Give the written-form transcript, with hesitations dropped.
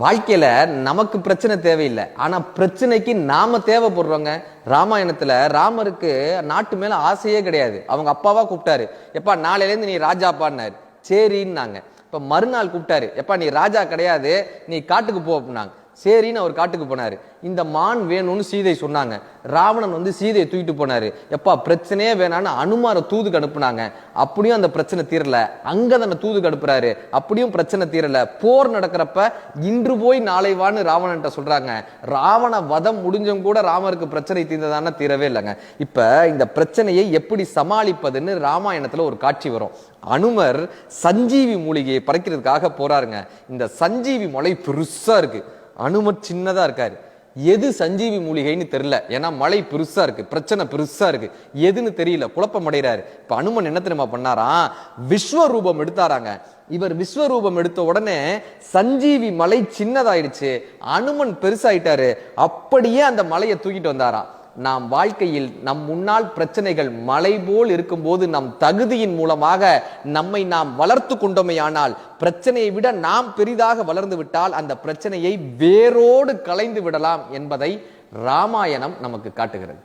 வாழ்க்கையில நமக்கு பிரச்சனை தேவையில்லை, ஆனா பிரச்சனைக்கு நாம தேவைப்படுறோங்க. ராமாயணத்துல ராமருக்கு நாட்டு மேல ஆசையே கிடையாது. அவங்க அப்பாவா கூப்பிட்டாரு, எப்பா நாளையில இருந்து நீ ராஜாப்பான்னாரு. சரின்னாங்க. இப்ப மறுநாள் கூப்பிட்டாரு, எப்பா நீ ராஜா கிடையாது, நீ காட்டுக்கு போ அப்படின்னாங்க. சரின்னு அவர் காட்டுக்கு போனாரு. இந்த மான் வேணும்னு சீதை சொன்னாங்க. ராவணன் வந்து சீதையை தூக்கிட்டு போனாரு. எப்பா பிரச்சனையே வேணான்னு அனுமார தூதுக்கு அனுப்புனாங்க. அப்படியும் அந்த பிரச்சனை தீரல. அங்கதனை தூதுக்கு அனுப்புறாரு, அப்படியும் பிரச்சனை தீரல. போர் நடக்கிறப்ப இன்று போய் நாளை வான்னு ராவணன்ட்ட சொல்றாங்க. ராவண வதம் முடிஞ்சும் கூட ராமருக்கு பிரச்சனை தீர்ந்ததான தீரவே இல்லைங்க. இப்ப இந்த பிரச்சனையை எப்படி சமாளிப்பதுன்னு ராமாயணத்துல ஒரு காட்சி வரும். அனுமர் சஞ்சீவி மூலிகையை பறிக்கிறதுக்காக போறாருங்க. இந்த சஞ்சீவி மலை பெருசா இருக்கு, அனுமர் சின்னதா இருக்காரு. எது சஞ்சீவி மூலிகைன்னு தெரியல, ஏன்னா மலை பெருசா இருக்கு, பிரச்சனை பெருசா இருக்கு, எதுன்னு தெரியல, குழப்பம் அடைகிறாரு. இப்ப அனுமன் என்ன தெரியுமா பண்ணாராம், விஸ்வரூபம் எடுத்தாராங்க. இவர் விஸ்வரூபம் எடுத்த உடனே சஞ்சீவி மலை சின்னதாயிடுச்சு, அனுமன் பெருசாயிட்டாரு. அப்படியே அந்த மலையை தூக்கிட்டு வந்தாராம். நாம் வாழ்க்கையில் நம் முன்னால் பிரச்சனைகள் மலை போல் இருக்கும்போது நம் தகுதியின் மூலமாக நம்மை நாம் வளர்த்து கொண்டோமையானால், பிரச்சனையை விட நாம் பெரிதாக வளர்ந்து விட்டால் அந்த பிரச்சனையை வேரோடு களைந்து விடலாம் என்பதை ராமாயணம் நமக்கு காட்டுகிறது.